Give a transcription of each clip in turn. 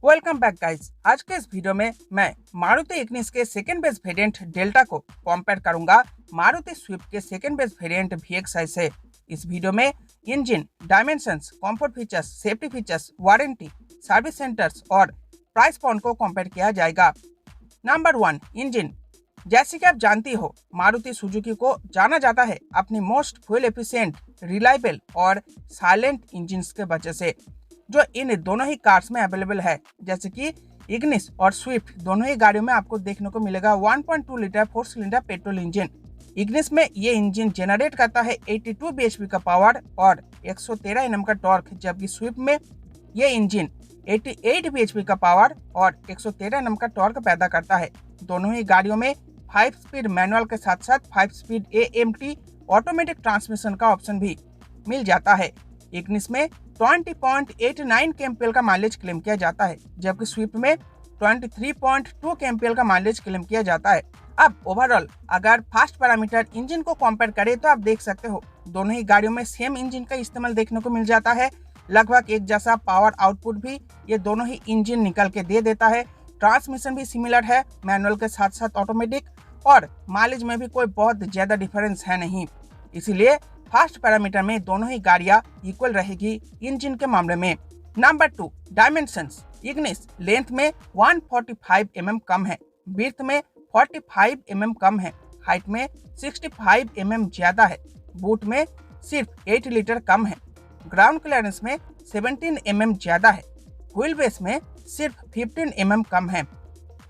Welcome back guys. आज के इस वीडियो में मैं मारुति इग्निस के सेकेंड बेस वेरिएंट डेल्टा को कंपेयर करूंगा मारुति स्विफ्ट के सेकेंड बेस वेरिएंट VXI से। इस वीडियो में engine, dimensions, comfort features, safety features, warranty, service centres और प्राइस पॉइंट को कंपेयर किया जाएगा। Number 1, engine. जैसे कि आप जानती हो, मारुति सुजुकी को जाना जाता है अपनी मोस्ट फ्यूल एफिशिएंट, रिलायबल और साइलेंट इंजन के वजह से, जो इन दोनों ही कार्स में अवेलेबल है। जैसे कि इग्निस और स्विफ्ट दोनों ही गाड़ियों में आपको देखने को मिलेगा 1.2 litre 4 cylinder petrol engine. Ignis में ये इंजन जनरेट करता है 82 bhp का पावर और 113 Nm का टॉर्क, जबकि स्विफ्ट में ये इंजन 88 bhp का पावर और 113 Nm का टॉर्क पैदा करता है। दोनों ही गाड़ियों में 5 स्पीड मैनुअल के साथ साथ 5 स्पीड AMT ऑटोमेटिक ट्रांसमिशन का ऑप्शन भी मिल जाता है। इग्निस में 20.89 kmpl का माइलेज क्लेम किया जाता है, जबकि स्विफ्ट में 23.2 kmpl का माइलेज क्लेम किया जाता है। अब ओवरऑल अगर फास्ट पैरामीटर इंजन को कंपेयर करें तो आप देख सकते हो दोनों ही गाड़ियों में सेम इंजन का इस्तेमाल देखने को मिल जाता है। लगभग एक जैसा पावर आउटपुट भी ये दोनों ही इंजन निकल के दे देता है। ट्रांसमिशन भी सिमिलर है, मैनुअल के साथ साथ ऑटोमेटिक, और माइलेज में भी कोई बहुत ज्यादा डिफरेंस है नहीं। इसीलिए फास्ट पैरामीटर में दोनों ही गाड़ियां इक्वल रहेगी इंजन के मामले में। Number 2, dimensions. इग्निस लेंथ में 145 mm कम है, विड्थ में 45 mm कम है, हाइट में 65 mm ज्यादा है, बूट में सिर्फ 8 लीटर कम है, ग्राउंड क्लियरेंस में 17 mm ज्यादा है, व्हील बेस में सिर्फ 15 mm कम है।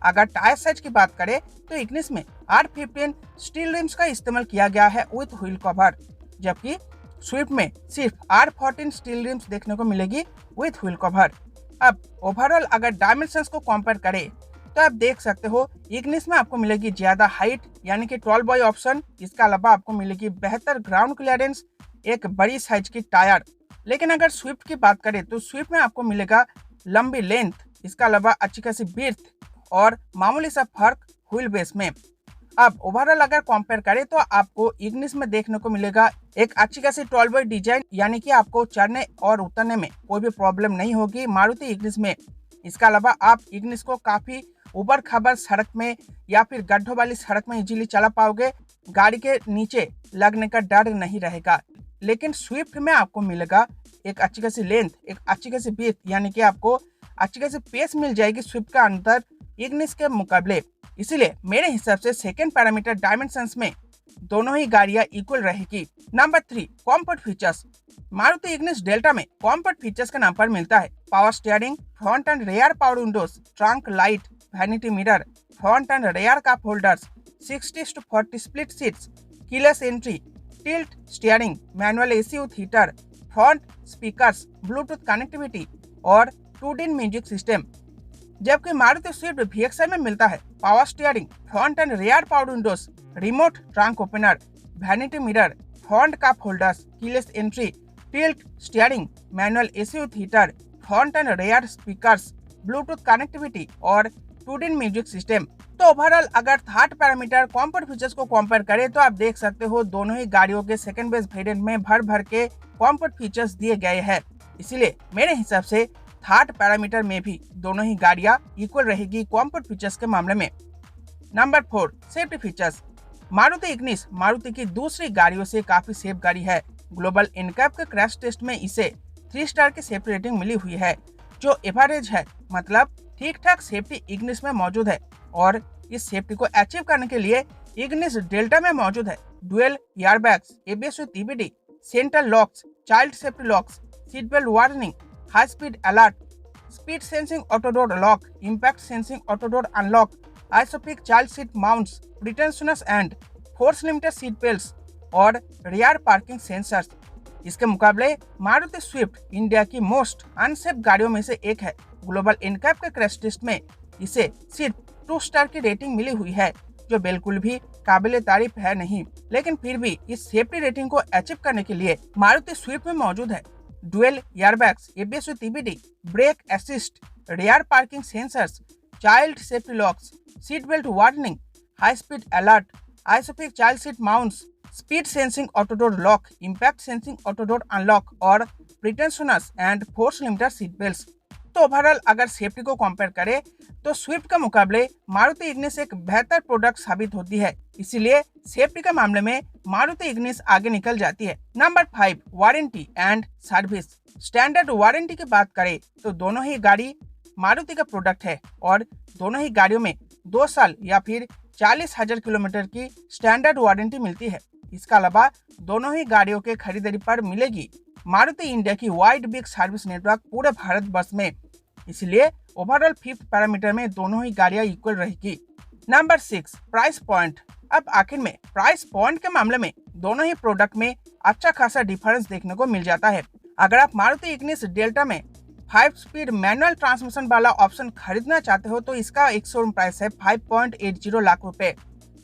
अगर टायर साइज की बात करें तो इग्निस में R15 स्टील रिम्स का इस्तेमाल किया गया है विथ व्हील कवर, जबकि स्विफ्ट में सिर्फ R14 स्टील रिम्स देखने को मिलेगी विथ व्हील कवर। अब ओवरऑल अगर डायमेंशंस को कंपेयर करें तो आप देख सकते हो इग्निस में आपको मिलेगी ज्यादा हाइट यानी कि 12 बॉय ऑप्शन। इसके अलावा आपको मिलेगी बेहतर ग्राउंड क्लियरेंस, एक बड़ी साइज की टायर। लेकिन अगर स्विफ्ट की बात करें तो स्विफ्ट में आपको मिलेगा लंबी लेंथ, इसके अलावा अच्छी खासी विड्थ और मामूली सा फर्क व्हील बेस में। अब ओवरऑल अगर कंपेयर करें तो आपको इग्निस में देखने को मिलेगा एक अच्छी खासी 12 बॉय डिजाइन, यानी कि आपको चढ़ने और उतरने में कोई भी प्रॉब्लम नहीं होगी मारुति इग्निस में। इसके अलावा आप इग्निस को काफी उबड़ खाबड़ सड़क में या फिर गड्ढों वाली सड़क में इजीली चला पाओगे, गाड़ी के नीचे लगने का डर नहीं रहेगा। लेकिन स्विफ्ट में आपको मिलेगा एक अच्छी खासी लेंथ, एक अच्छी खासी विड्थ, यानी कि आपको अच्छी खासी पेस मिल जाएगी स्विफ्ट का अंतर इग्निस के मुकाबले। इसीलिए मेरे हिसाब से सेकेंड पैरामीटर डायमेंशंस में दोनों ही गाड़ियां इक्वल रहेगी। Number 3, comfort features. Maruti Ignis Delta में कंफर्ट फीचर्स के नाम पर मिलता है power steering, front and rear power windows, trunk light, vanity mirror, front and rear cup holders, 60:40 split seats, keyless entry, tilt steering, manual AC with heater, front speakers, Bluetooth connectivity और 2D music system. जबकि Maruti Swift VXI में मिलता है power steering, front and rear power windows, remote trunk opener, vanity mirror, front cup holders, keyless entry, tilt steering, manual AC with heater, front and rear speakers, Bluetooth connectivity और 2D music system. तो overall अगर third parameter comfort features को compare करें तो आप देख सकते हो दोनों ही गाड़ियों के सेकंड बेस वेरिएंट में भर भर के कंफर्ट फीचर्स दिए गए हैं। इसीलिए मेरे हिसाब से थर्ड पैरामीटर में भी दोनों ही गाड़ियां इक्वल रहेगी कंफर्ट फीचर्स के मामले में। Number 4, safety features. Maruti Ignis Maruti की दूसरी गाड़ियों से काफी सेफ गाड़ी है। ग्लोबल इनकैप के क्रैश टेस्ट में इसे 3 स्टार की सेफ्टी रेटिंग मिली हुई है, जो एवरेज है, मतलब ठीक ठाक सेफ्टी इग्निस में मौजूद है। और इस सेफ्टी को अचीव करने के लिए इग्निस डेल्टा में मौजूद है dual airbags, ABS with EBD, central locks, child safety locks, seat belt warning, high speed alert, speed sensing auto door lock, impact sensing auto door unlock, ISOFIX child seat mounts, pretensioners and force limited seat belts और rear parking sensors. इसके मुकाबले Maruti Swift India की most unsafe गाड़ियों में से एक है। Global NCAP के क्रैश टेस्ट में इसे सिर्फ 2 स्टार की रेटिंग मिली हुई है, जो बिल्कुल भी काबिले तारीफ है नहीं। लेकिन फिर भी इस सेफ्टी रेटिंग को अचीव करने के लिए मारुति स्विफ्ट में मौजूद है dual airbags, ABS with EBD, brake assist, rear parking sensors, child safety locks, seat belt warning, high speed alert, ISOFIX child seat mounts, speed sensing auto door lock, impact sensing auto door unlock और pretensioners and force limited seat belts. तो overall अगर safety को compare करें तो Swift के मुकाबले Maruti Ignis एक बेहतर प्रोडक्ट साबित होती है, इसीलिए सेफ्टी के मामले में मारुति इग्निस आगे निकल जाती है। Number 5, warranty and service. Standard warranty की बात करें तो दोनों ही गाड़ी मारुति का प्रोडक्ट है और दोनों ही गाड़ियों में 2 साल या फिर 40,000 किलोमीटर की स्टैंडर्ड वारंटी मिलती है। इसके अलावा दोनों ही गाड़ियों के खरीदारी पर मिलेगी मारुति इंडिया की वाइड बिग सर्विस नेटवर्क पूरे भारतवर्ष में, इसलिए ओवरऑल 5th पैरामीटर में दोनों ही गाड़ियां इक्वल रहेगी। Number 6, price point. अब आखिर में प्राइस पॉइंट के मामले में दोनों ही प्रोडक्ट में अच्छा खासा डिफरेंस देखने को मिल जाता है। अगर आप मारुति इग्निस डेल्टा में 5 स्पीड मैनुअल ट्रांसमिशन वाला ऑप्शन खरीदना चाहते हो तो इसका एक शोरूम प्राइस है 5.80 लाख रुपए,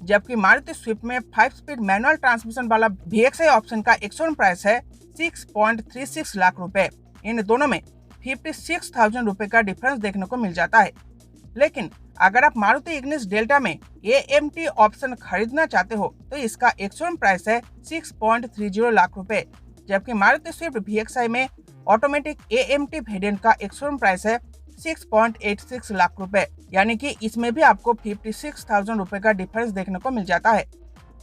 जबकि मारुति स्विफ्ट में 5 स्पीड मैनुअल ट्रांसमिशन वाला VXI ऑप्शन का एक शोरूम प्राइस है 6.36 लाख रुपए। इन दोनों में 56,000 रुपए का डिफरेंस देखने को मिल जाता है। लेकिन अगर आप मारुति इग्निस डेल्टा में AMT ऑप्शन खरीदना चाहते हो तो इसका एक शोरूम प्राइस है 6.30 लाख रुपए, जबकि मारुति स्विफ्ट VXI में ऑटोमेटिक AMT वेरिएंट का एक शोरूम प्राइस है 6.86 लाख रुपए, यानी कि इसमें भी आपको 56,000 रुपए का डिफरेंस देखने को मिल जाता है।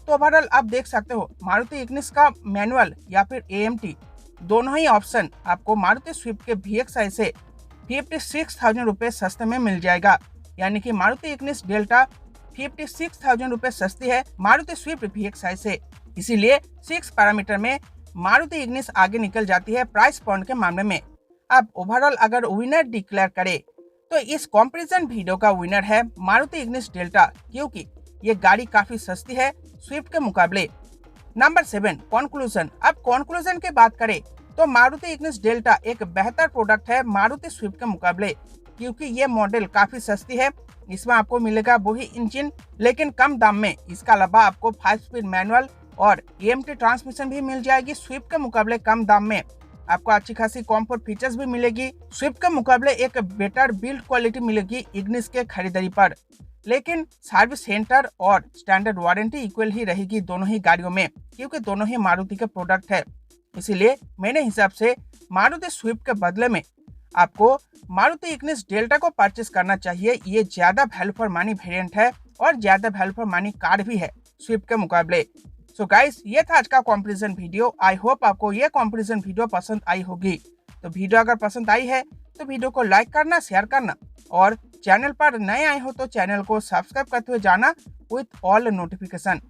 तो ओवरऑल आप देख सकते हो मारुति इग्निस का मैनुअल या फिर AMT दोनों ही ऑप्शन आपको मारुति स्विफ्ट के VXI से 56,000 रुपए सस्ते में मिल जाएगा, यानी कि मारुति इग्निस डेल्टा 56,000 रुपए सस्ती है मारुति स्विफ्ट VXI से। इसीलिए 6 पैरामीटर में मारुति इग्निस आगे निकल जाती है प्राइस पॉइंट के मामले में। अब ओवरऑल अगर विनर डिक्लेयर करे तो इस कंपैरिजन वीडियो का विनर है मारुति इग्निस डेल्टा, क्योंकि ये गाड़ी काफी सस्ती है स्विफ्ट के मुकाबले। Number 7, conclusion. अब कंक्लूजन की बात करें तो मारुति इग्निस डेल्टा एक बेहतर प्रोडक्ट है मारुति स्विफ्ट के मुकाबले, क्योंकि ये मॉडल काफी सस्ती है। इसमें आपको मिलेगा वही इंजन लेकिन कम दाम में। इसके अलावा आपको 5 स्पीड मैनुअल और AMT ट्रांसमिशन भी मिल जाएगी स्विफ्ट के मुकाबले कम दाम में। आपको अच्छी खासी कंफर्ट फीचर्स भी मिलेगी। स्विफ्ट के मुकाबले एक बेटर बिल्ड क्वालिटी मिलेगी इग्निस के खरीदारी पर, लेकिन सर्विस सेंटर और स्टैंडर्ड वारंटी इक्वल ही रहेगी दोनों ही गाड़ियों में, क्योंकि दोनों ही मारुति के प्रोडक्ट है। इसीलिए मेरे हिसाब से मारुति स्विफ्ट के बदले में आपको मारुति इग्निस डेल्टा को परचेस करना चाहिए। ये ज्यादा वैल्यू फॉर मनी वेरिएंट है और ज्यादा वैल्यू फॉर मनी कार भी है स्विफ्ट के मुकाबले। सो गाइस, ये था आज का कंपैरिजन वीडियो। आई होप आपको ये कंपैरिजन वीडियो पसंद आई होगी। तो वीडियो अगर पसंद आई है तो वीडियो को लाइक करना, शेयर करना और चैनल पर नए आए हो तो चैनल को सब्सक्राइब करते हुए जाना विथ ऑल नोटिफिकेशन।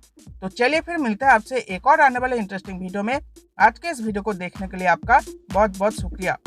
तो चलिए फिर मिलते हैं आपसे एक और आने वाले इंटरेस्टिंग वीडियो में। आज के इस वीडियो को देखने के लिए आपका बहुत बहुत शुक्रिया।